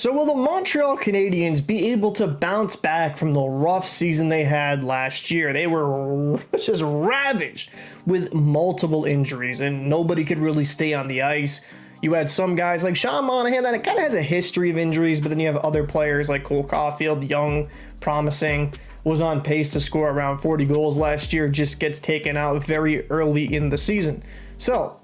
So will the Montreal Canadiens be able to bounce back from the rough season they had last year? They were just ravaged with multiple injuries, and nobody could really stay on the ice. You had some guys like Sean Monahan that kind of has a history of injuries, but then you have other players like Cole Caulfield, young, promising, was on pace to score around 40 goals last year, just gets taken out very early in the season. So,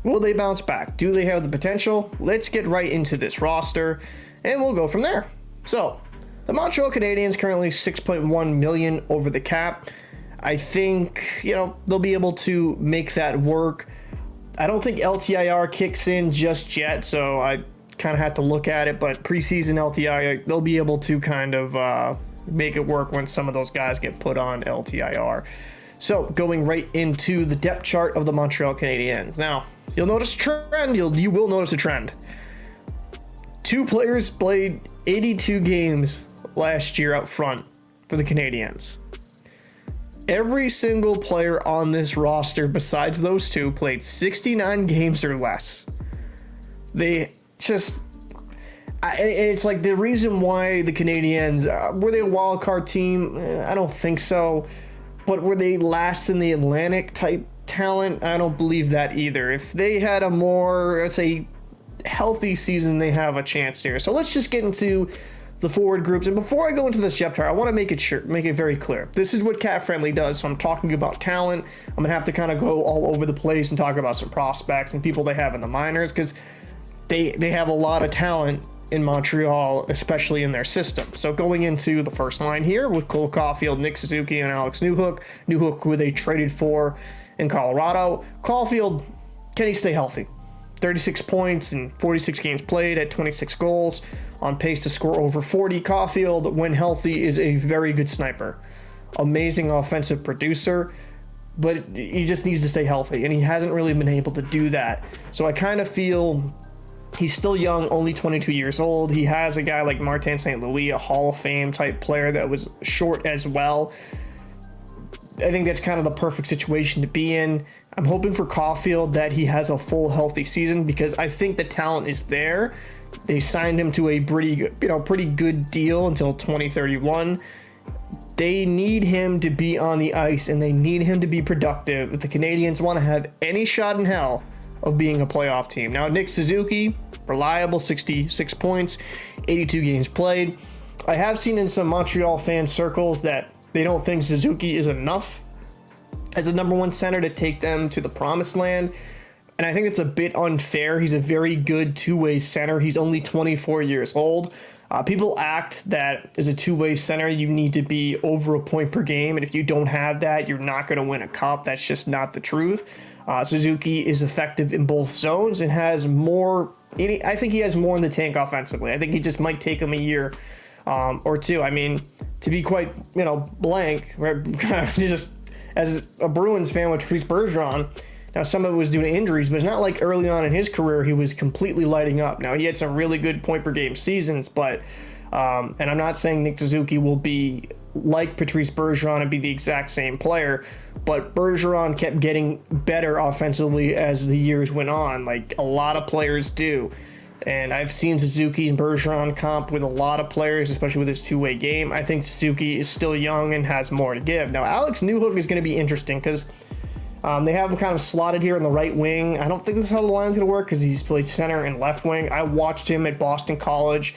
will they bounce back? Do they have the potential? Let's get right into this roster, and we'll go from there. So, the Montreal Canadiens currently $6.1 million over the cap. I think, they'll be able to make that work. I don't think LTIR kicks in just yet, so I kind of have to look at it, but preseason LTIR, they'll be able to kind of make it work when some of those guys get put on LTIR. So, going right into the depth chart of the Montreal Canadiens. Now, you'll notice a trend. You will notice a trend. Two players played 82 games last year up front for the Canadiens. Every single player on this roster besides those two played 69 games or less. It's like the reason why the Canadiens, were they a wild card team? I don't think so. But were they last in the Atlantic type talent? I don't believe that either. If they had a more, let's say, healthy season, they have a chance here. So let's just get into the forward groups. And before I go into this depth chart, I want to make it very clear. This is what Cat Friendly does. So I'm talking about talent. I'm going to have to kind of go all over the place and talk about some prospects and people they have in the minors, because they have a lot of talent in Montreal, especially in their system. So going into the first line here with Cole Caulfield, Nick Suzuki, and Alex Newhook. Newhook, who they traded for in Colorado. Caulfield, can he stay healthy? 36 points in 46 games played at 26 goals, on pace to score over 40. Caulfield, when healthy, is a very good sniper. Amazing offensive producer, but he just needs to stay healthy, and he hasn't really been able to do that. So I kind of feel he's still young, only 22 years old. He has a guy like Martin St. Louis, a Hall of Fame type player that was short as well. I think that's kind of the perfect situation to be in. I'm hoping for Caulfield that he has a full healthy season, because I think the talent is there. They signed him to a pretty good deal until 2031. They need him to be on the ice, and they need him to be productive if the Canadiens want to have any shot in hell of being a playoff team. Now, Nick Suzuki, reliable, 66 points, 82 games played. I have seen in some Montreal fan circles that they don't think Suzuki is enough as a number one center to take them to the promised land. And I think it's a bit unfair. He's a very good two-way center. He's only 24 years old. People act that as a two-way center, you need to be over a point per game. And if you don't have that, you're not going to win a cup. That's just not the truth. Suzuki is effective in both zones and has more. I think he has more in the tank offensively. I think he just might take him a year or two. I mean, to be quite, blank, right? Just as a Bruins fan with Patrice Bergeron, now some of it was due to injuries, but it's not like early on in his career he was completely lighting up. Now, he had some really good point per game seasons, but, and I'm not saying Nick Suzuki will be like Patrice Bergeron and be the exact same player, but Bergeron kept getting better offensively as the years went on, like a lot of players do. And I've seen Suzuki and Bergeron comp with a lot of players, especially with his two-way game. I think Suzuki is still young and has more to give. Now, Alex Newhook is going to be interesting because they have him kind of slotted here in the right wing. I don't think this is how the line's going to work because he's played center and left wing. I watched him at Boston College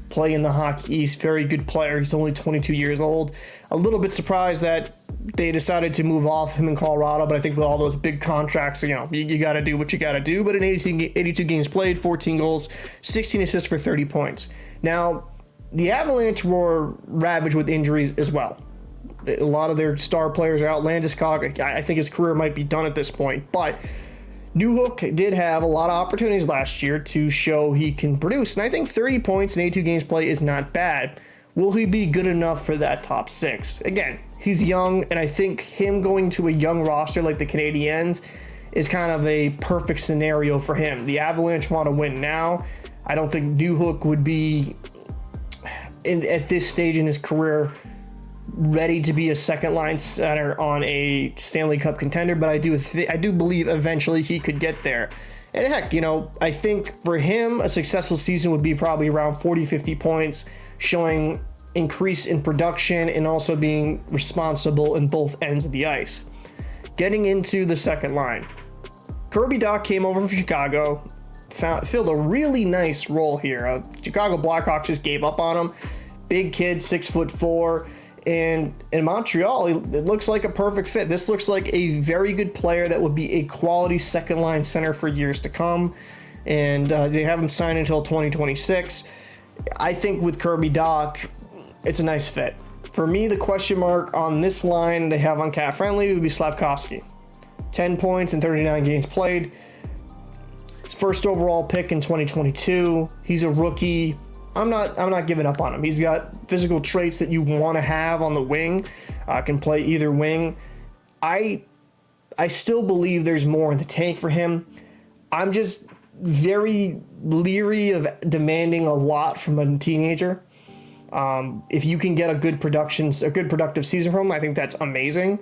play in the Hockey East. Very good player. He's only 22 years old. A little bit surprised that they decided to move off him in Colorado, but I think with all those big contracts, you got to do what you got to do. But in 82 games played, 14 goals, 16 assists for 30 points. Now, the Avalanche were ravaged with injuries as well. A lot of their star players are out. Landeskog, I think his career might be done at this point, but Newhook did have a lot of opportunities last year to show he can produce, and I think 30 points in 82 games played is not bad. Will he be good enough for that top six? Again, he's young, and I think him going to a young roster like the Canadiens is kind of a perfect scenario for him. The Avalanche want to win now. I don't think Newhook would be, at this stage in his career, ready to be a second line center on a Stanley Cup contender, but I do believe eventually he could get there. And heck, I think for him, a successful season would be probably around 40, 50 points, showing increase in production and also being responsible in both ends of the ice. Getting into the second line, Kirby Dach came over from Chicago, filled a really nice role here. Chicago Blackhawks just gave up on him. Big kid, 6'4", and in Montreal, it looks like a perfect fit. This looks like a very good player that would be a quality second line center for years to come, and they haven't signed until 2026. I think with Kirby Dach, it's a nice fit. For me, the question mark on this line they have on Cap Friendly would be Slafkovsky. 10 points in 39 games played. First overall pick in 2022. He's a rookie. I'm not giving up on him. He's got physical traits that you want to have on the wing. Can play either wing. I still believe there's more in the tank for him. I'm just very leery of demanding a lot from a teenager. If you can get a good productive season from him, I think that's amazing.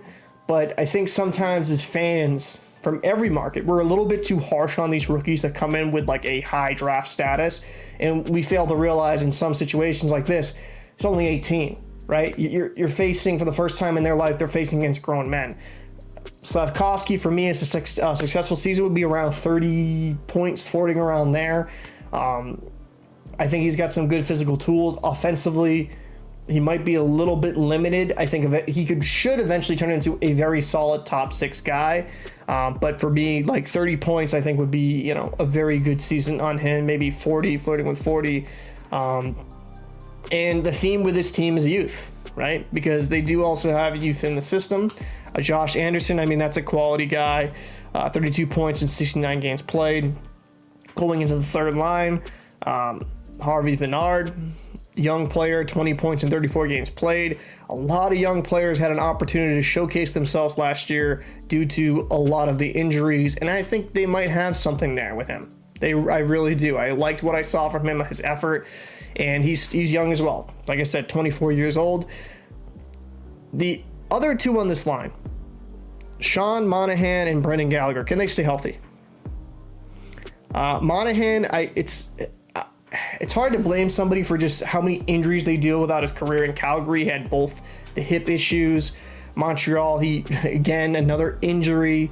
But I think sometimes as fans from every market, we're a little bit too harsh on these rookies that come in with like a high draft status. And we fail to realize in some situations like this, it's only 18, right? You're facing, for the first time in their life, they're facing against grown men. Slafkovsky, for me, is a successful season would be around 30 points, floating around there. I think he's got some good physical tools. Offensively, he might be a little bit limited. I think he should eventually turn into a very solid top 6 guy. But for me, like 30 points, I think would be, a very good season on him. Maybe 40, flirting with 40. And the theme with this team is youth, right? Because they do also have youth in the system. Josh Anderson, I mean, that's a quality guy. 32 points in 69 games played. Going into the third line, Harvey Bernard, young player, 20 points in 34 games played. A lot of young players had an opportunity to showcase themselves last year due to a lot of the injuries, and I think they might have something there with him. I really do. I liked what I saw from him, his effort, and he's young as well. Like I said, 24 years old. The other two on this line, Sean Monahan and Brendan Gallagher, can they stay healthy? Monahan, it's hard to blame somebody for just how many injuries they deal with out his career. In Calgary, he had both the hip issues. Montreal, again, another injury.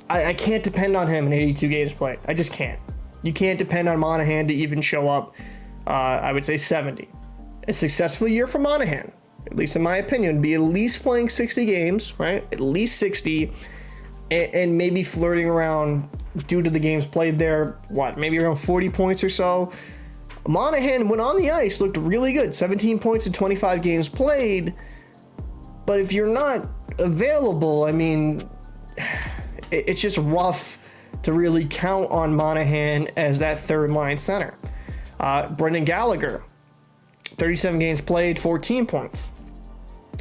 I can't depend on him in 82 games played. I just can't. You can't depend on Monahan to even show up, I would say 70. A successful year for Monahan, at least in my opinion, would be at least playing 60 games, right? At least 60, and maybe flirting around due to the games played there, maybe around 40 points or so. Monahan, when on the ice, looked really good. 17 points in 25 games played. But if you're not available, I mean, it's just rough to really count on Monahan as that third line center. Brendan Gallagher, 37 games played, 14 points.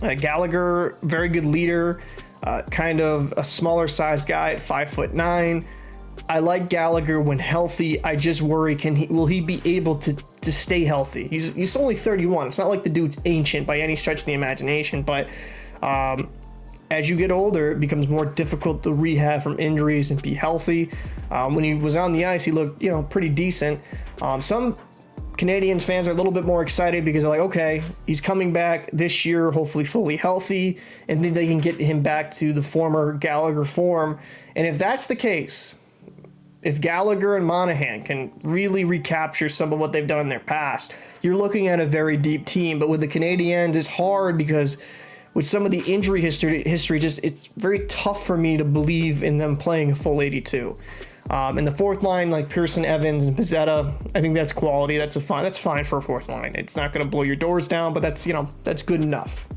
Gallagher, very good leader, kind of a smaller size guy at 5'9". I like Gallagher when healthy. I just worry, will he be able to stay healthy? He's only 31. It's not like the dude's ancient by any stretch of the imagination, but as you get older, it becomes more difficult to rehab from injuries and be healthy. When he was on the ice, he looked, pretty decent. Some Canadiens fans are a little bit more excited because they're like, okay, he's coming back this year, hopefully fully healthy, and then they can get him back to the former Gallagher form. And if that's the case, if Gallagher and Monahan can really recapture some of what they've done in their past, you're looking at a very deep team. But with the Canadiens, it's hard because with some of the injury history, it's very tough for me to believe in them playing a full 82. In the fourth line, like Pearson, Evans, and Pizzetta, I think that's quality. That's fine for a fourth line. It's not going to blow your doors down, but that's good enough.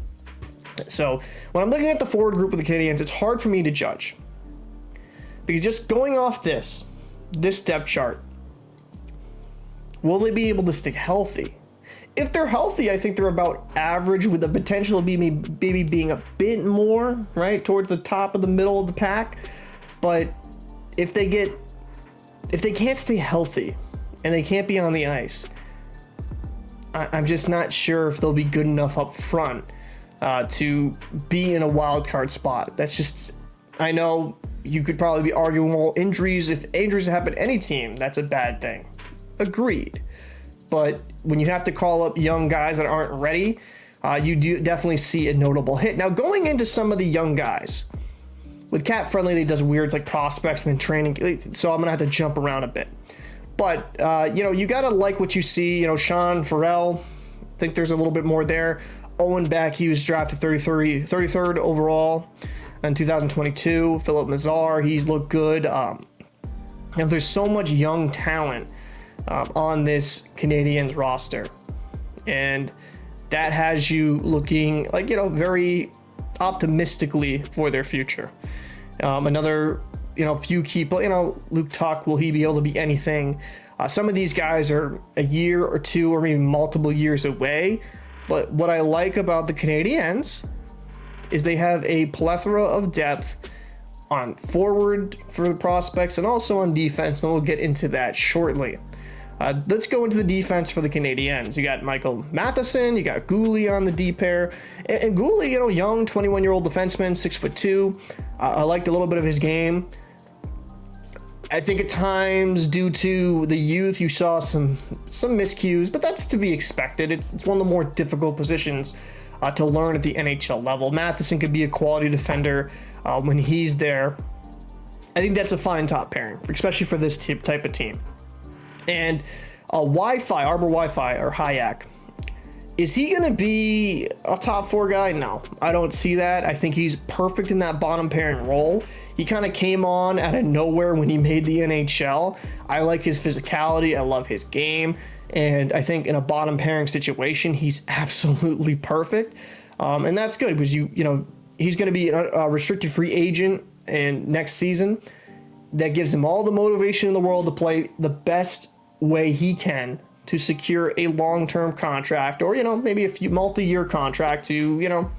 So when I'm looking at the forward group of the Canadiens, it's hard for me to judge because just going off this depth chart, will they be able to stay healthy? If they're healthy, I think they're about average with the potential of maybe being a bit more, right, towards the top of the middle of the pack. But if they can't stay healthy and they can't be on the ice, I'm just not sure if they'll be good enough up front to be in a wild card spot. That's just, I know you could probably be arguing, well, injuries, if injuries happen to any team, that's a bad thing. Agreed. But when you have to call up young guys that aren't ready, you do definitely see a notable hit. Now, going into some of the young guys, with Cap Friendly, they does weirds like prospects and then training, so I'm going to have to jump around a bit. But, you got to like what you see. Sean Farrell, I think there's a little bit more there. Owen Beck, he was drafted 33rd overall in 2022. Philip Mazar, he's looked good. There's so much young talent on this Canadiens roster. And that has you looking like, very optimistically for their future. Another, few key, Luke Tuck, will he be able to be anything? Some of these guys are a year or two or maybe multiple years away. But what I like about the Canadiens is they have a plethora of depth on forward for the prospects and also on defense, and we'll get into that shortly. Let's go into the defense for the Canadiens. You got Michael Matheson, you got Gouli on the D pair, and Gouli, young 21-year-old defenseman, 6'2". I liked a little bit of his game. I think at times, due to the youth, you saw some miscues, but that's to be expected. It's one of the more difficult positions to learn at the NHL level. Matheson could be a quality defender when he's there. I think that's a fine top pairing, especially for this type of team. And Arbor Wi-Fi, or Hayek, is he going to be a top 4 guy? No, I don't see that. I think he's perfect in that bottom pairing role. He kind of came on out of nowhere when he made the NHL. I like his physicality. I love his game. And I think in a bottom pairing situation, he's absolutely perfect. And that's good because he's going to be a restricted free agent and next season. That gives him all the motivation in the world to play the best way he can to secure a long-term contract, or maybe a few multi-year contract to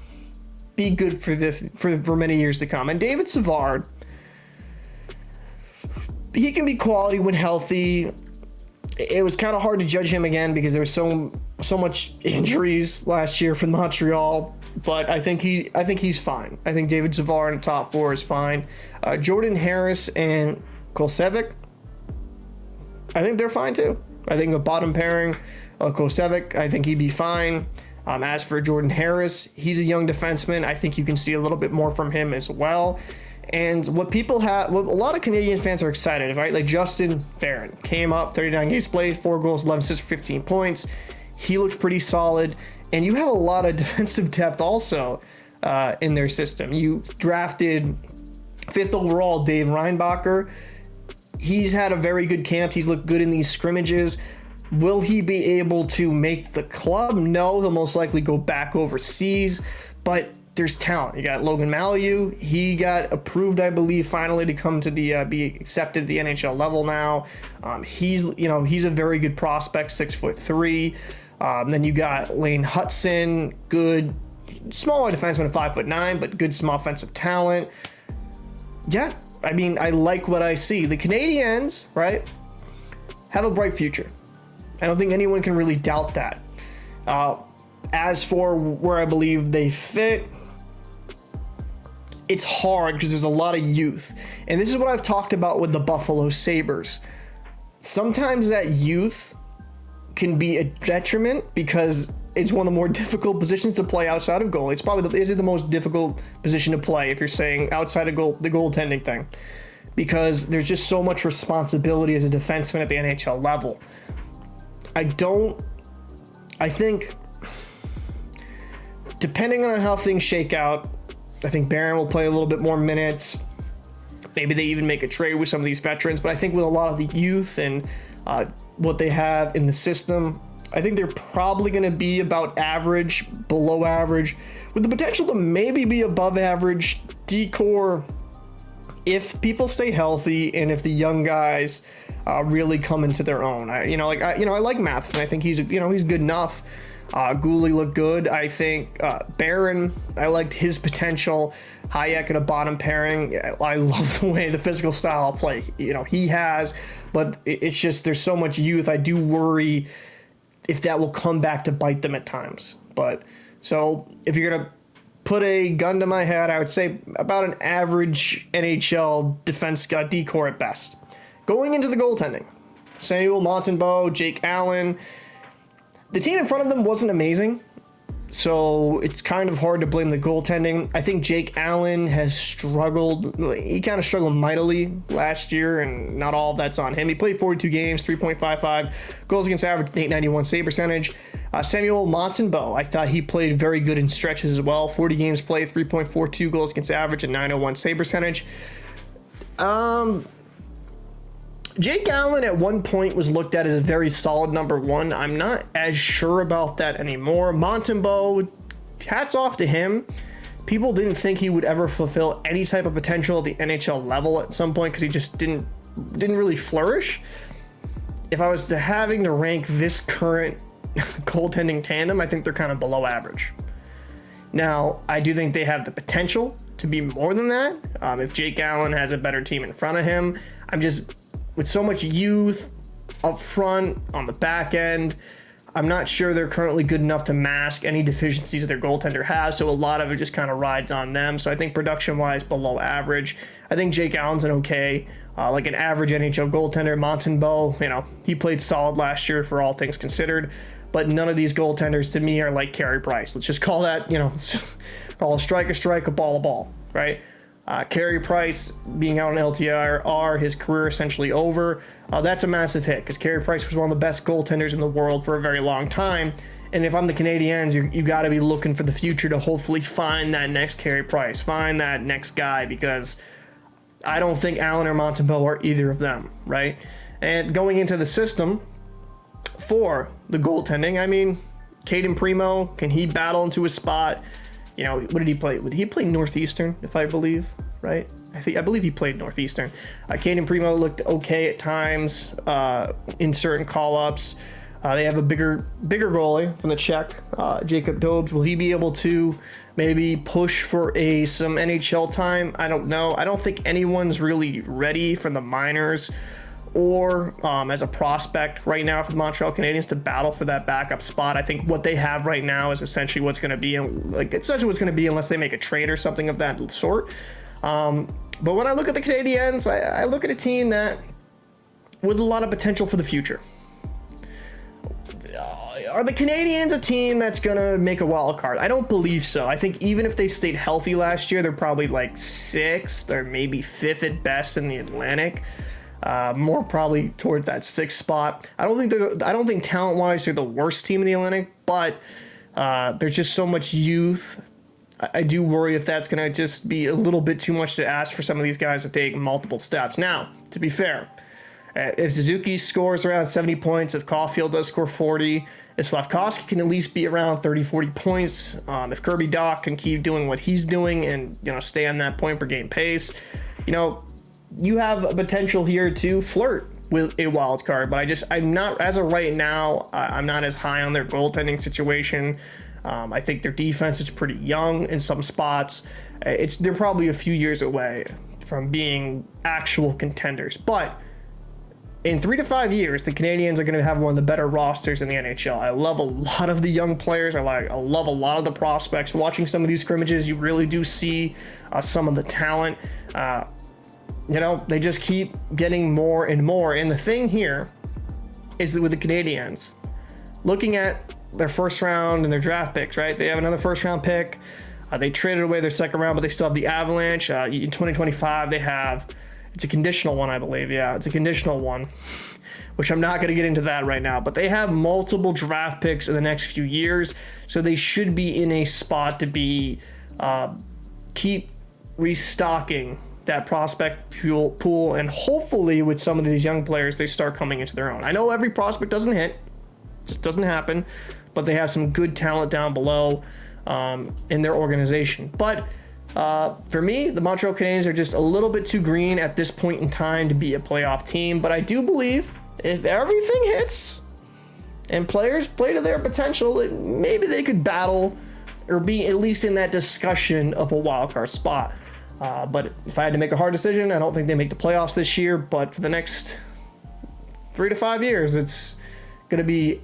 be good for many years to come. And David Savard, he can be quality when healthy. It was kind of hard to judge him again because there was so much injuries last year for Montreal, but I think he's fine. I think David Savard in the top 4 is fine. Jordan Harris and Kosevic, I think they're fine too. I think a bottom pairing, Kosevic, I think he'd be fine. As for Jordan Harris, he's a young defenseman. I think you can see a little bit more from him as well. And what a lot of Canadian fans are excited, right? Like Justin Barron came up, 39 games played, 4 goals, 11 assists for 15 points. He looked pretty solid. And you have a lot of defensive depth also in their system. You drafted 5th overall Dave Reinbacher. He's had a very good camp. He's looked good in these scrimmages. Will he be able to make the club? No, he'll most likely go back overseas, but there's talent. You got Logan Mailloux. He got approved, I believe, finally to come to the be accepted at the NHL level now. He's a very good prospect, 6'3". Then you got Lane Hutson, good smaller defenseman at 5'9", but good some offensive talent. Yeah, I mean, I like what I see. The Canadiens, right, have a bright future. I don't think anyone can really doubt that. As for where I believe they fit, it's hard because there's a lot of youth. And this is what I've talked about with the Buffalo Sabres. Sometimes that youth can be a detriment because it's one of the more difficult positions to play outside of goal. It's probably the most difficult position to play if you're saying outside of goal, the goaltending thing, because there's just so much responsibility as a defenseman at the NHL level. I think depending on how things shake out, I think Barron will play a little bit more minutes. Maybe they even make a trade with some of these veterans, but I think with a lot of the youth and what they have in the system, I think they're probably going to be about average, below average, with the potential to maybe be above average decor if people stay healthy and if the young guys really come into their own. I like Matheson. I think he's good enough. Gouli looked good. I think Barron, I liked his potential. Hayek in a bottom pairing. I love the way the physical style of play he has, but it's just there's so much youth. I do worry if that will come back to bite them at times. But so if you're gonna put a gun to my head, I would say about an average NHL defense decor at best. Going into the goaltending, Samuel Montembeault, Jake Allen. The team in front of them wasn't amazing, so it's kind of hard to blame the goaltending. I think Jake Allen has struggled. He kind of struggled mightily last year, and not all of that's on him. He played 42 games, 3.55 goals against average, 891 save percentage. Samuel Montembeault, I thought he played very good in stretches as well. 40 games played, 3.42 goals against average, and 901 save percentage. Jake Allen at one point was looked at as a very solid number one. I'm not as sure about that anymore. Montembeault, hats off to him. People didn't think he would ever fulfill any type of potential at the NHL level at some point because he just didn't really flourish. If I was having to rank this current goaltending tandem, I think they're kind of below average. Now, I do think they have the potential to be more than that. If Jake Allen has a better team in front of him, with so much youth up front, on the back end, I'm not sure they're currently good enough to mask any deficiencies that their goaltender has, so a lot of it just kind of rides on them. So I think production-wise, below average. I think Jake Allen's an okay, like an average NHL goaltender. Montembeault, he played solid last year for all things considered, but none of these goaltenders to me are like Carey Price. Let's just call that, call a strike, a ball, right? Carey Price being out on LTIR, his career essentially over. That's a massive hit because Carey Price was one of the best goaltenders in the world for a very long time. And if I'm the Canadiens, you got to be looking for the future to hopefully find that next Carey Price, find that next guy, because I don't think Allen or Montembeault are either of them, right? And going into the system for the goaltending, I mean, Caden Primo, can he battle into a spot? What did he play? Did he play Northeastern, if I believe, right? I believe he played Northeastern. Caden Primo looked okay at times in certain call-ups. They have a bigger goalie from the Czech, Jacob Dobes. Will he be able to maybe push for some NHL time? I don't know. I don't think anyone's really ready from the minors or as a prospect right now for the Montreal Canadiens to battle for that backup spot. I think what they have right now is essentially what's going to be, unless they make a trade or something of that sort. But when I look at the Canadiens, I look at a team that with a lot of potential for the future. Are the Canadiens a team that's going to make a wild card? I don't believe so. I think even if they stayed healthy last year, they're probably like 6th or maybe 5th at best in the Atlantic. More probably toward that 6th spot. I don't think talent-wise they're the worst team in the Atlantic, but there's just so much youth. I do worry if that's going to just be a little bit too much to ask for some of these guys to take multiple steps. Now, to be fair, if Suzuki scores around 70 points, if Caulfield does score 40, if Slavkovsky can at least be around 30, 40 points, if Kirby Dach can keep doing what he's doing and stay on that point per game pace, you have a potential here to flirt with a wild card, but I'm not, as of right now, I'm not as high on their goaltending situation. I think their defense is pretty young in some spots. They're probably a few years away from being actual contenders, but in 3 to 5 years, the Canadiens are going to have one of the better rosters in the NHL. I love a lot of the young players. I love a lot of the prospects. Watching some of these scrimmages, you really do see some of the talent. They just keep getting more and more. And the thing here is that with the Canadiens, looking at their first round and their draft picks, right? They have another first round pick. They traded away their second round, but they still have the Avalanche. In 2025, they have, it's a conditional one, I believe. Yeah, it's a conditional one, which I'm not going to get into that right now. But they have multiple draft picks in the next few years, so they should be in a spot to keep restocking that prospect pool, and hopefully with some of these young players, they start coming into their own. I know every prospect doesn't hit, just doesn't happen, but they have some good talent down below in their organization. But for me, the Montreal Canadiens are just a little bit too green at this point in time to be a playoff team. But I do believe if everything hits and players play to their potential, maybe they could battle or be at least in that discussion of a wild card spot. But if I had to make a hard decision, I don't think they make the playoffs this year. But for the next 3 to 5 years, it's going to be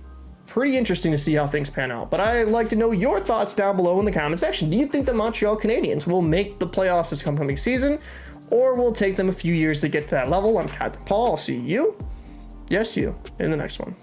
pretty interesting to see how things pan out. But I'd like to know your thoughts down below in the comment section. Do you think the Montreal Canadiens will make the playoffs this coming season, or will it take them a few years to get to that level? I'm Captain Paul. I'll see you, yes, you, in the next one.